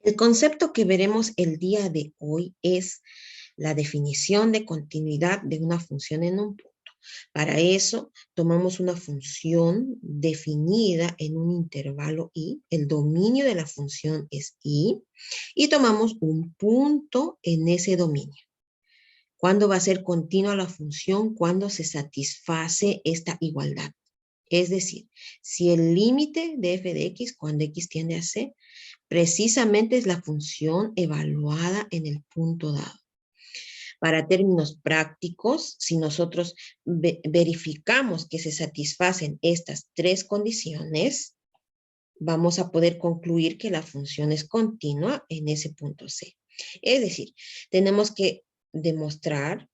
El concepto que veremos el día de hoy es la definición de continuidad de una función en un punto. Para eso, tomamos una función definida en un intervalo i, el dominio de la función es i, y tomamos un punto en ese dominio. ¿Cuándo va a ser continua la función? Cuando se satisface esta igualdad. Es decir, si el límite de f de x cuando x tiende a c, precisamente es la función evaluada en el punto dado. Para términos prácticos, si nosotros verificamos que se satisfacen estas tres condiciones, vamos a poder concluir que la función es continua en ese punto C. Es decir, tenemos que demostrar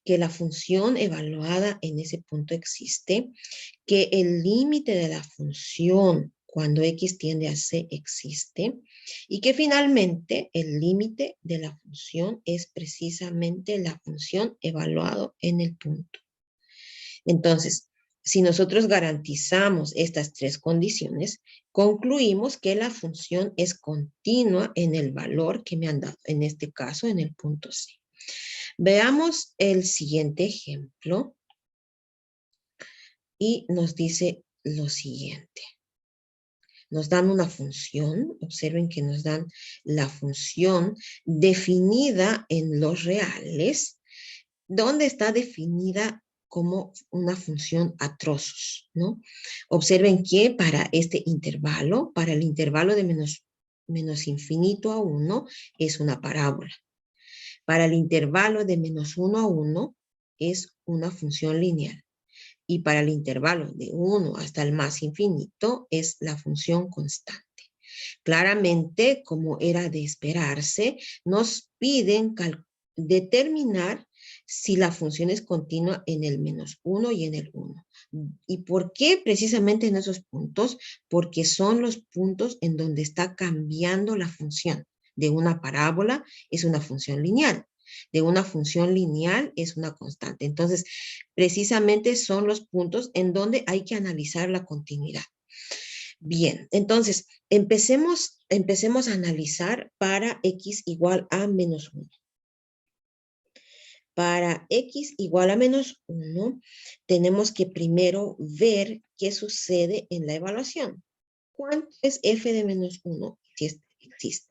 que la función evaluada en ese punto existe, que el límite de la función cuando x tiende a c existe, y que finalmente el límite de la función es precisamente la función evaluada en el punto. Entonces, si nosotros garantizamos estas tres condiciones, concluimos que la función es continua en el valor que me han dado, en este caso en el punto C. Veamos el siguiente ejemplo y nos dice lo siguiente. Nos dan una función, observen que nos dan la función definida en los reales, donde está definida como una función a trozos, ¿no? Observen que para este intervalo, para el intervalo de menos infinito a 1, es una parábola. Para el intervalo de menos 1 a 1, es una función lineal. Y para el intervalo de 1 hasta el más infinito, es la función constante. Claramente, como era de esperarse, nos piden determinar si la función es continua en el menos 1 y en el 1. ¿Y por qué precisamente en esos puntos? Porque son los puntos en donde está cambiando la función. De una parábola es una función lineal. De una función lineal es una constante. Entonces, precisamente son los puntos en donde hay que analizar la continuidad. Bien, entonces, empecemos a analizar para x igual a menos 1. Para x igual a menos 1, tenemos que primero ver qué sucede en la evaluación. ¿Cuánto es f de menos 1? Si existe.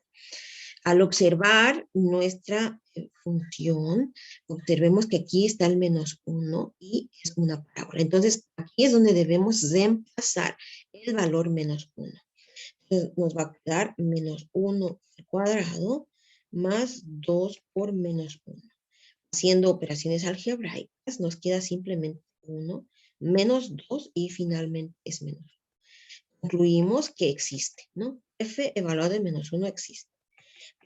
Al observar nuestra función, observemos que aquí está el menos 1 y es una parábola. Entonces, aquí es donde debemos reemplazar el valor menos 1. Entonces, nos va a quedar menos 1 al cuadrado más 2 por menos 1. Haciendo operaciones algebraicas, nos queda simplemente 1 menos 2 y finalmente es menos 1. Concluimos que existe, ¿no? F evaluado en menos 1 existe.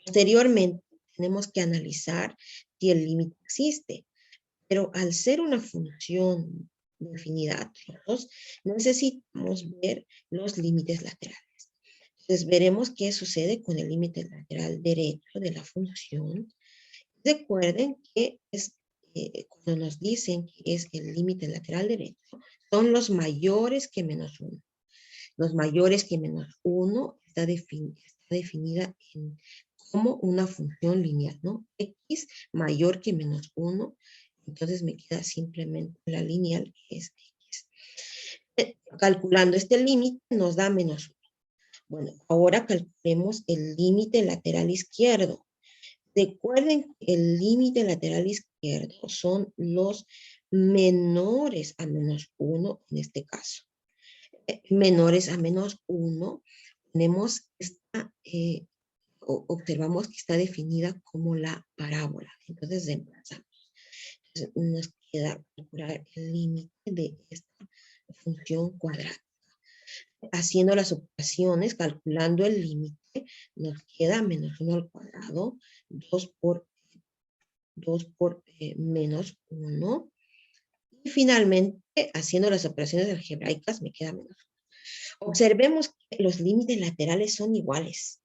Posteriormente, tenemos que analizar si el límite existe, pero al ser una función definida a trozos, necesitamos ver los límites laterales. Entonces, veremos qué sucede con el límite lateral derecho de la función. Recuerden que cuando nos dicen que es el límite lateral derecho, son los mayores que menos 1. Los mayores que menos 1 está definida como una función lineal, ¿no? X mayor que menos 1, entonces me queda simplemente la lineal que es X. Calculando este límite nos da menos 1. Bueno, ahora calculemos el límite lateral izquierdo. Recuerden que el límite lateral izquierdo son los menores a menos 1 en este caso. Menores a menos 1, tenemos observamos que está definida como la parábola. Entonces reemplazamos. Entonces nos queda calcular el límite de esta función cuadrada. Haciendo las operaciones, calculando el límite, nos queda menos 1 al cuadrado, 2 por menos 1. Y finalmente, haciendo las operaciones algebraicas, me queda menos 1. Observemos que los límites laterales son iguales.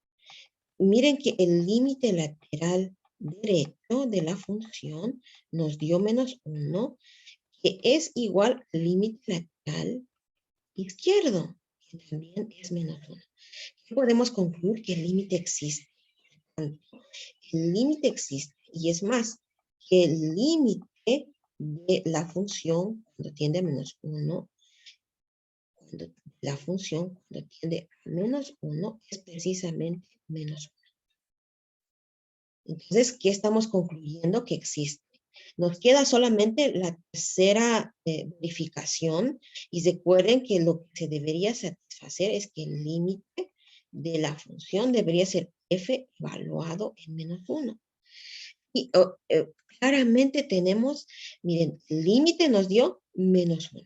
Miren que el límite lateral derecho de la función nos dio menos 1, que es igual al límite lateral izquierdo, que también es menos 1. ¿Qué podemos concluir? Que el límite existe. tanto, el límite existe. Y es más, que el límite de la función cuando tiende a menos 1, cuando la función cuando tiende a menos 1 es precisamente menos 1. Entonces, ¿qué estamos concluyendo? Que existe. Nos queda solamente la tercera verificación y recuerden que lo que se debería satisfacer es que el límite de la función debería ser f evaluado en menos 1. Y claramente tenemos, miren, el límite nos dio menos 1.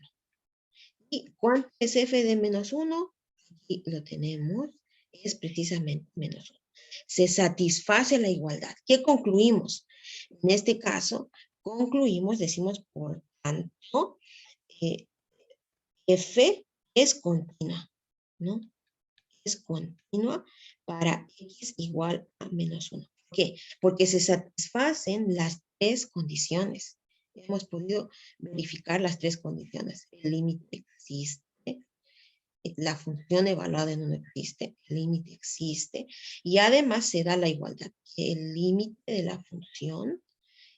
¿Y cuánto es f de menos 1? Aquí lo tenemos, es precisamente menos 1. Se satisface la igualdad. ¿Qué concluimos? En este caso, concluimos, decimos, por tanto, f es continua, ¿no? Es continua para x igual a menos 1. ¿Por qué? Porque se satisfacen las tres condiciones. Hemos podido verificar las tres condiciones. El límite existe, la función evaluada en 1 existe, el límite existe, y además se da la igualdad. El límite de la función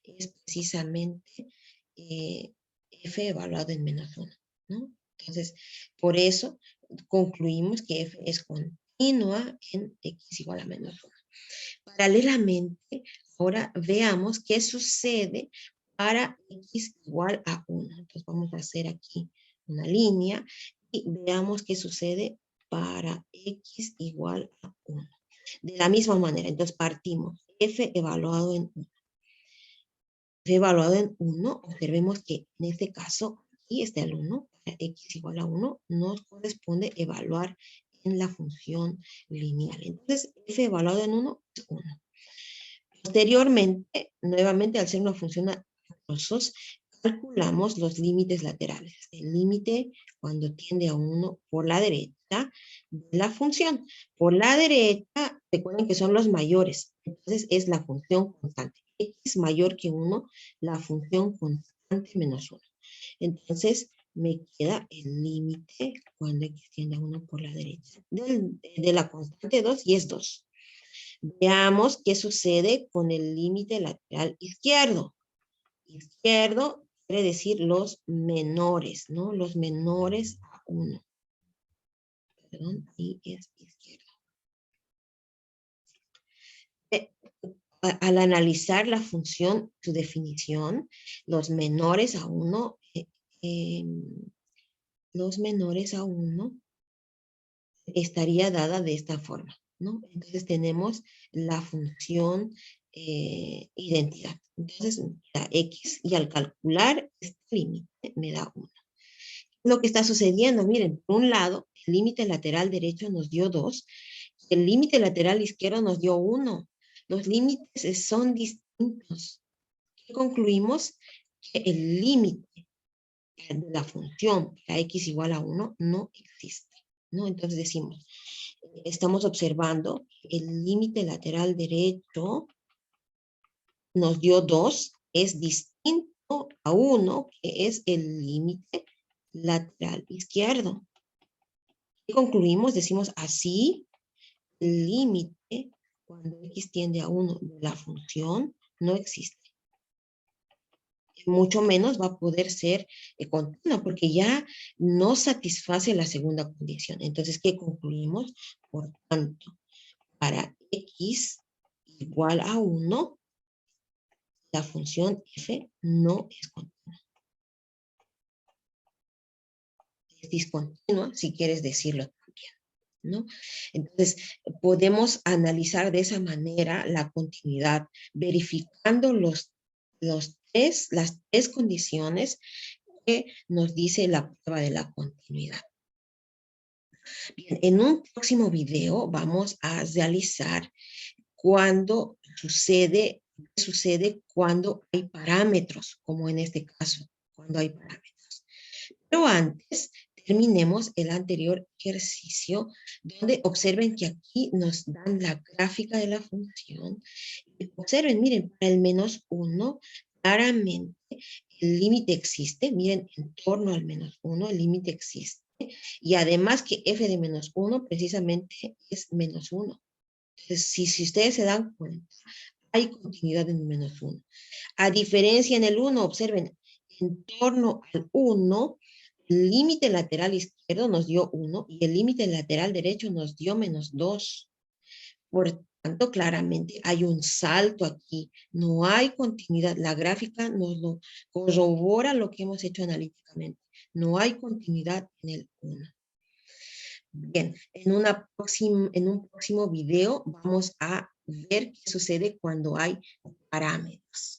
es precisamente f evaluado en menos 1, ¿no? Entonces, por eso concluimos que f es continua en x igual a menos 1. Paralelamente, ahora veamos qué sucede para x igual a 1. Entonces, vamos a hacer aquí una línea y veamos qué sucede para x igual a 1. De la misma manera, entonces partimos f evaluado en 1. F evaluado en 1, observemos que en este caso, aquí está el 1, para x igual a 1, nos corresponde evaluar en la función lineal. Entonces, f evaluado en 1 es 1. Posteriormente, nuevamente, al ser una función a trozos, calculamos los límites laterales. El límite cuando tiende a 1 por la derecha de la función. Por la derecha, recuerden que son los mayores. Entonces, es la función constante. X mayor que 1, la función constante menos 1. Entonces, me queda el límite cuando X tiende a 1 por la derecha de la constante 2 y es 2. Veamos qué sucede con el límite lateral izquierdo. Izquierdo quiere decir los menores, ¿no? Los menores a 1. Perdón, ahí es izquierdo. Al analizar la función, su definición, los menores a 1, los menores a 1 estaría dada de esta forma, ¿no? Entonces tenemos la función identidad. Entonces me da x y al calcular este límite me da 1. Lo que está sucediendo, miren, por un lado, el límite lateral derecho nos dio 2, el límite lateral izquierdo nos dio 1. Los límites son distintos. ¿Qué concluimos? Que el límite de la función para x igual a 1 no existe, ¿no? Entonces decimos, estamos observando el límite lateral derecho nos dio 2, es distinto a 1, que es el límite lateral izquierdo. ¿Qué concluimos? Decimos así, el límite cuando x tiende a 1 de la función no existe. Mucho menos va a poder ser continua, porque ya no satisface la segunda condición. Entonces, ¿qué concluimos? Por tanto, para x igual a 1, la función f no es continua. Es discontinua, si quieres decirlo también, ¿no? Entonces, podemos analizar de esa manera la continuidad, verificando las tres condiciones que nos dice la prueba de la continuidad. Bien, en un próximo video vamos a realizar cuando sucede cuando hay parámetros, como en este caso, cuando hay parámetros. Pero antes, terminemos el anterior ejercicio, donde observen que aquí nos dan la gráfica de la función. Observen, miren, para el menos 1, claramente el límite existe. Miren, en torno al menos 1, el límite existe. Y además que f de menos 1 precisamente es menos 1. Entonces, si ustedes se dan cuenta, hay continuidad en el menos 1. A diferencia en el 1, observen, en torno al 1, el límite lateral izquierdo nos dio 1 y el límite lateral derecho nos dio menos 2. Por tanto, claramente hay un salto aquí. No hay continuidad. La gráfica nos lo corrobora lo que hemos hecho analíticamente. No hay continuidad en el 1. Bien, en un próximo video vamos a ver qué sucede cuando hay parámetros.